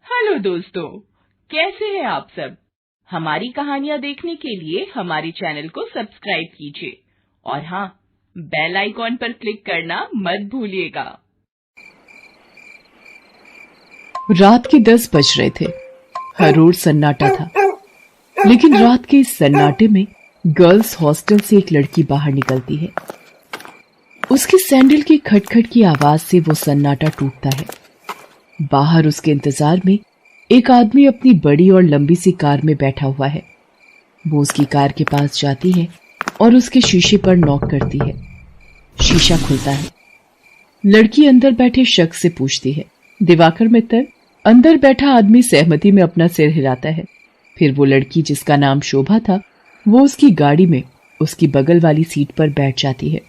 Hello दोस्तों, कैसे हैं आप सब। हमारी कहानियां देखने के लिए हमारे चैनल को सब्सक्राइब कीजिए और हाँ, बेल आइकॉन पर क्लिक करना मत भूलिएगा। रात के 10 बज रहे थे। हर ओर सन्नाटा था, लेकिन रात के इस सन्नाटे में गर्ल्स हॉस्टल से एक लड़की बाहर निकलती है। उसके सैंडल की खटखट की आवाज से वो सन्नाटा टूटता है। बाहर उसके इंतजार में एक आदमी अपनी बड़ी और लंबी सी कार में बैठा हुआ है। वो उसकी कार के पास जाती है और उसके शीशे पर नॉक करती है। शीशा खुलता है। लड़की अंदर बैठे शख्स से पूछती है, दिवाकर मित्तल। अंदर बैठा आदमी सहमति में अपना सिर हिलाता है। फिर वो लड़की, जिसका नाम शोभा था, वो उसकी गाड़ी में उसकी बगल वाली सीट पर बैठ जाती है।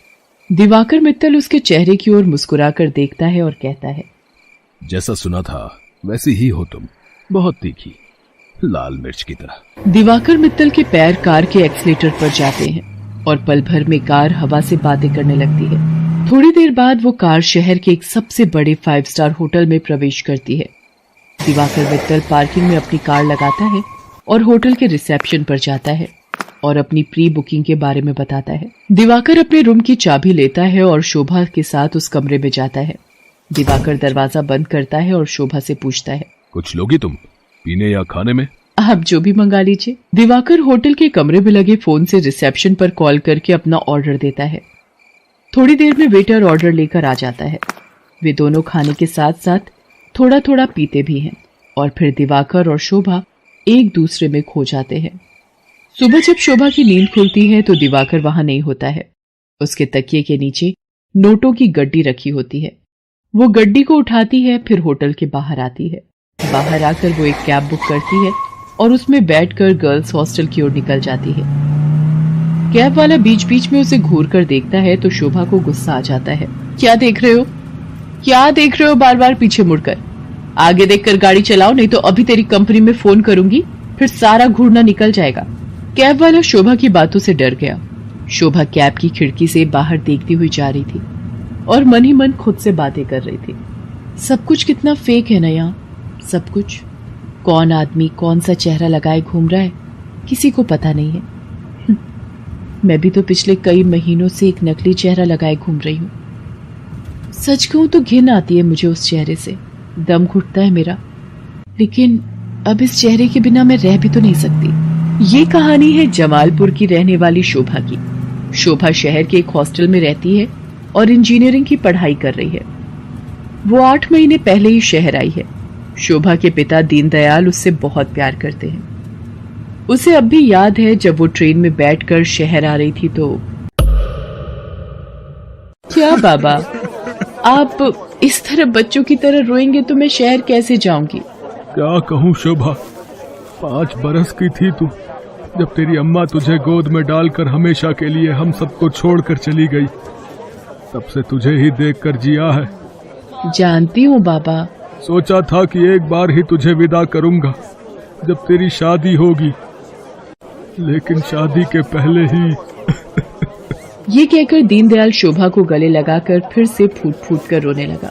दिवाकर मित्तल उसके चेहरे की ओर मुस्कुराकर देखता है और कहता है, जैसा सुना था वैसी ही हो तुम, बहुत तीखी, लाल मिर्च की तरह। दिवाकर मित्तल के पैर कार के एक्सीलेटर पर जाते हैं और पल भर में कार हवा से बातें करने लगती है। थोड़ी देर बाद वो कार शहर के एक सबसे बड़े 5 स्टार होटल में प्रवेश करती है। दिवाकर मित्तल पार्किंग में अपनी कार लगाता है और होटल के रिसेप्शन पर जाता है और अपनी प्री बुकिंग के बारे में बताता है। दिवाकर अपने रूम की चाबी लेता है और शोभा के साथ उस कमरे में जाता है। दिवाकर दरवाजा बंद करता है और शोभा से पूछता है, कुछ लोगी तुम, पीने या खाने में? आप जो भी मंगा लीजिए। दिवाकर होटल के कमरे में लगे फोन से रिसेप्शन पर कॉल करके अपना ऑर्डर देता है। थोड़ी देर में वेटर ऑर्डर लेकर आ जाता है। वे दोनों खाने के साथ साथ थोड़ा थोड़ा पीते भी हैं और फिर दिवाकर और शोभा एक दूसरे में खो जाते हैं। सुबह जब शोभा की नींद खुलती है तो दिवाकर वहां नहीं होता है। उसके तकिए के नीचे नोटों की गड्डी रखी होती है। वो गड्डी को उठाती है, फिर होटल के बाहर आती है। बाहर आकर वो एक कैब बुक करती है और उसमें बैठकर गर्ल्स हॉस्टल की ओर निकल जाती है। कैब वाला बीच बीच में उसे घूर कर देखता है तो शोभा को गुस्सा आ जाता है। क्या देख रहे हो? क्या देख रहे हो बार बार पीछे मुड़कर? आगे देखकर गाड़ी चलाओ, नहीं तो अभी तेरी कंपनी में फोन करूंगी, फिर सारा घूरना निकल जाएगा। कैब वाला शोभा की बातों से डर गया। शोभा कैब की खिड़की से बाहर देखती हुई जा रही थी और मन ही मन खुद से बातें कर रही थी। सब कुछ कितना फेक है ना यहाँ, सब कुछ। कौन आदमी कौन सा चेहरा लगाए घूम रहा है, किसी को पता नहीं है। मैं भी तो पिछले कई महीनों से एक नकली चेहरा लगाए घूम रही हूँ। सच कहूं तो घिन आती है मुझे उस चेहरे से, दम घुटता है मेरा। लेकिन अब इस चेहरे के बिना मैं रह भी तो नहीं सकती। ये कहानी है जमालपुर की रहने वाली शोभा की। शोभा शहर के एक हॉस्टल में रहती है और इंजीनियरिंग की पढ़ाई कर रही है। वो 8 महीने पहले ही शहर आई है। शोभा के पिता दीनदयाल उससे बहुत प्यार करते हैं। उसे अब भी याद है जब वो ट्रेन में बैठकर शहर आ रही थी तो। क्या बाबा, आप इस तरह बच्चों की तरह रोएंगे तो मैं शहर कैसे जाऊंगी? क्या कहूँ शोभा, 5 बरस की थी तू जब तेरी अम्मा तुझे गोद में डालकर हमेशा के लिए हम सबको छोड़कर चली गई। तब से तुझे ही देखकर जिया है। जानती हूँ बाबा। सोचा था कि एक बार ही तुझे विदा करूंगा जब तेरी शादी होगी, लेकिन शादी के पहले ही। ये कहकर दीनदयाल शोभा को गले लगाकर फिर से फूट फूट कर रोने लगा।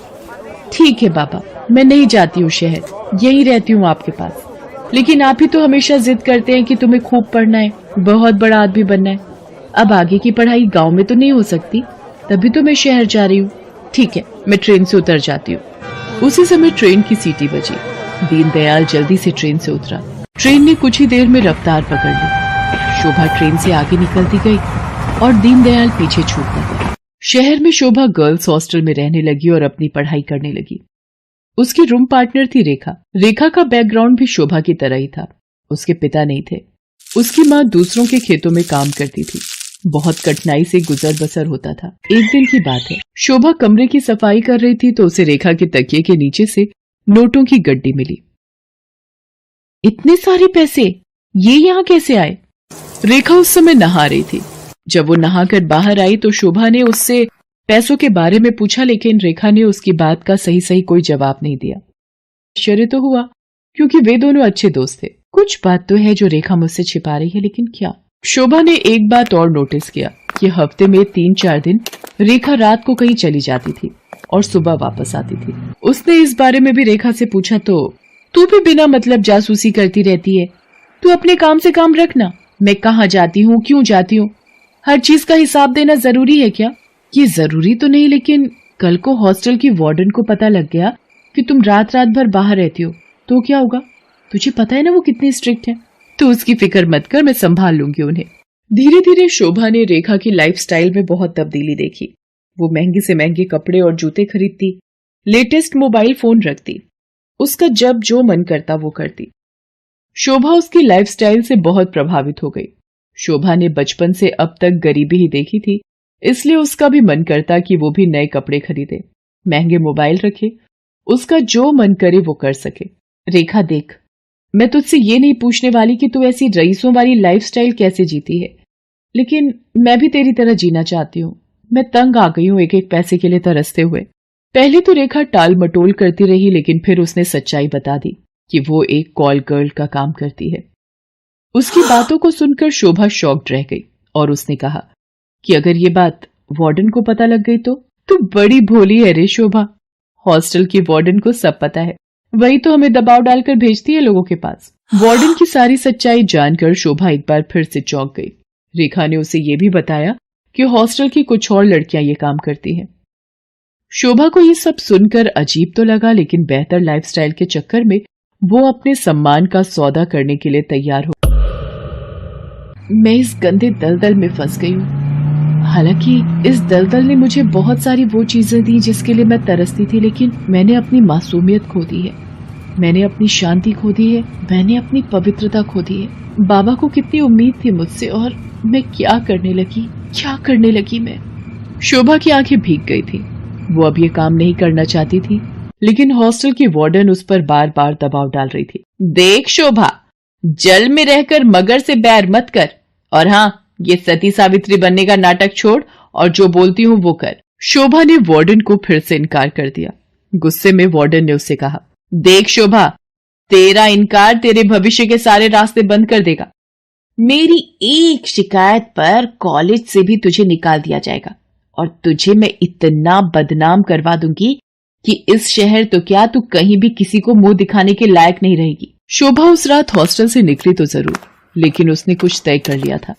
ठीक है बाबा, मैं नहीं जाती हूँ शहर, यही रहती हूँ आपके पास। लेकिन आप ही तो हमेशा जिद करते हैं कि तुम्हें खूब पढ़ना है, बहुत बड़ा आदमी बनना है। अब आगे की पढ़ाई गांव में तो नहीं हो सकती, तभी तो मैं शहर जा रही हूँ। ठीक है, मैं ट्रेन से उतर जाती हूँ। उसी समय ट्रेन की सीटी बजी। दीनदयाल जल्दी से ट्रेन से उतरा। ट्रेन ने कुछ ही देर में रफ्तार पकड़ ली। शोभा ट्रेन से आगे निकलती गई और दीनदयाल पीछे छूटता गया। शहर में शोभा गर्ल्स हॉस्टल में रहने लगी और अपनी पढ़ाई करने लगी। उसकी रूम पार्टनर थी रेखा। रेखा का बैकग्राउंड भी शोभा की तरह ही था। उसके पिता नहीं थे। उसकी माँ दूसरों के खेतों में काम करती थी। बहुत कठिनाई से गुजर बसर होता था। एक दिन की बात है, शोभा कमरे की सफाई कर रही थी तो उसे रेखा के तकिए के नीचे से नोटों की गड्डी मिली। इतने सारे पैसे, ये यहाँ कैसे आए? रेखा उस समय नहा रही थी। जब वो नहाकर बाहर आई तो शोभा ने उससे पैसों के बारे में पूछा, लेकिन रेखा ने उसकी बात का सही सही कोई जवाब नहीं दिया। आश्चर्य तो हुआ क्योंकि वे दोनों अच्छे दोस्त थे। कुछ बात तो है जो रेखा मुझसे छिपा रही है, लेकिन क्या? शोभा ने एक बात और नोटिस किया कि हफ्ते में 3-4 दिन रेखा रात को कहीं चली जाती थी और सुबह वापस आती थी। उसने इस बारे में भी रेखा से पूछा तो तू भी बिना मतलब जासूसी करती रहती है। तू अपने काम से काम रखना। मैं कहाँ जाती हूँ, क्यों जाती हूँ, हर चीज का हिसाब देना जरूरी है क्या? ये जरूरी तो नहीं, लेकिन कल को हॉस्टल की वार्डन को पता लग गया कि तुम रात रात भर बाहर रहती हो तो क्या होगा? तुझे पता है ना वो कितनी स्ट्रिक्ट है। तो उसकी फिक्र मत कर, मैं संभाल लूंगी उन्हें। धीरे धीरे शोभा ने रेखा की लाइफस्टाइल में बहुत तब्दीली देखी। वो महंगे से महंगे कपड़े और जूते खरीदती, लेटेस्ट मोबाइल फोन रखती, उसका जब जो मन करता वो करती। शोभा उसकी लाइफस्टाइल से बहुत प्रभावित हो गई। शोभा ने बचपन से अब तक गरीबी ही देखी थी, इसलिए उसका भी मन करता कि वो भी नए कपड़े खरीदे, महंगे मोबाइल रखे, उसका जो मन करे वो कर सके। रेखा देख, मैं तुझसे ये नहीं पूछने वाली कि तू ऐसी रईसों वाली लाइफस्टाइल कैसे जीती है, लेकिन मैं भी तेरी तरह जीना चाहती हूँ। मैं तंग आ गई हूँ एक एक पैसे के लिए तरसते हुए। पहले तो रेखा टाल मटोल करती रही, लेकिन फिर उसने सच्चाई बता दी कि वो एक कॉल गर्ल का काम करती है। उसकी बातों को सुनकर शोभा शॉक्ड रह गई और उसने कहा कि अगर ये बात वार्डन को पता लग गई तो? तू बड़ी भोली है रे शोभा। हॉस्टल की वार्डन को सब पता है, वही तो हमें दबाव डालकर भेजती है लोगों के पास। वार्डन की सारी सच्चाई जानकर शोभा एक बार फिर से चौंक गई। रेखा ने उसे ये भी बताया कि हॉस्टल की कुछ और लड़कियां ये काम करती हैं। शोभा को ये सब सुनकर अजीब तो लगा, लेकिन बेहतर लाइफस्टाइल के चक्कर में वो अपने सम्मान का सौदा करने के लिए तैयार हो। मैं इस गंदे दलदल में फंस गई हूँ। हालांकि इस दलदल ने मुझे बहुत सारी वो चीजें दी जिसके लिए मैं तरसती थी, लेकिन मैंने अपनी मासूमियत खो दी है, मैंने अपनी शांति खो दी है, मैंने अपनी पवित्रता खो दी है। बाबा को कितनी उम्मीद थी मुझसे, और मैं क्या करने लगी मैं। शोभा की आंखें भीग गई थी। वो अब ये काम नहीं करना चाहती थी, लेकिन हॉस्टल की वार्डन उस पर बार बार दबाव डाल रही थी। देख शोभा, जल में रहकर मगर से बैर मत कर, और हाँ, ये सती सावित्री बनने का नाटक छोड़ और जो बोलती हूँ वो कर। शोभा ने वार्डन को फिर से इनकार कर दिया। गुस्से में वार्डन ने उससे कहा, देख शोभा, तेरा इनकार तेरे भविष्य के सारे रास्ते बंद कर देगा। मेरी एक शिकायत पर कॉलेज से भी तुझे निकाल दिया जाएगा, और तुझे मैं इतना बदनाम करवा दूंगी कि इस शहर तो क्या, तू कहीं भी किसी को मुंह दिखाने के लायक नहीं रहेगी। शोभा उस रात हॉस्टल से निकली तो जरूर, लेकिन उसने कुछ तय कर लिया था।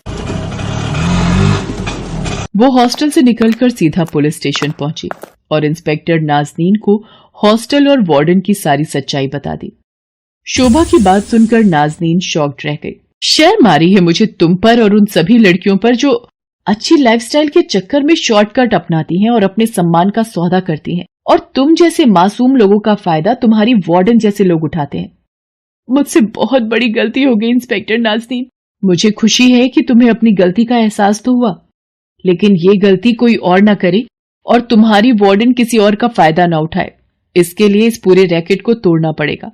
वो हॉस्टल से निकलकर सीधा पुलिस स्टेशन पहुंची और इंस्पेक्टर नाज़नीन को हॉस्टल और वार्डन की सारी सच्चाई बता दी। शोभा की बात सुनकर नाज़नीन शॉक्ड रह गई। शर्म आ रही है मुझे तुम पर और उन सभी लड़कियों पर जो अच्छी लाइफस्टाइल के चक्कर में शॉर्टकट अपनाती हैं और अपने सम्मान का सौदा करती हैं, और तुम जैसे मासूम लोगों का फायदा तुम्हारी वार्डन जैसे लोग उठाते हैं। मुझसे बहुत बड़ी गलती हो गई इंस्पेक्टर नाज़नीन। मुझे खुशी है कि तुम्हें अपनी गलती का एहसास तो हुआ, लेकिन ये गलती कोई और ना करे और तुम्हारी वार्डन किसी और का फायदा ना उठाए। इसके लिए इस पूरे रैकेट को तोड़ना पड़ेगा।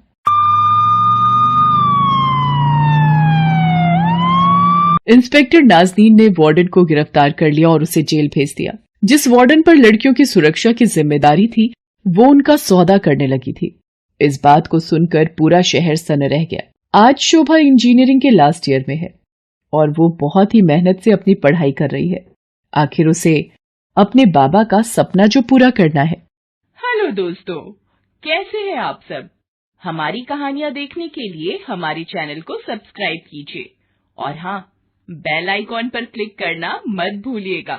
इंस्पेक्टर नाज़नीन ने वार्डन को गिरफ्तार कर लिया और उसे जेल भेज दिया। जिस वार्डन पर लड़कियों की सुरक्षा की जिम्मेदारी थी, वो उनका सौदा करने लगी थी। इस बात को सुनकर पूरा शहर सन रह गया। आज शोभा इंजीनियरिंग के लास्ट ईयर में है और वो बहुत ही मेहनत से अपनी पढ़ाई कर रही है। आखिर उसे अपने बाबा का सपना जो पूरा करना है। हेलो दोस्तों, कैसे हैं आप सब? हमारी कहानियां देखने के लिए हमारे चैनल को सब्सक्राइब कीजिए और हाँ, बेल आइकॉन पर क्लिक करना मत भूलिएगा।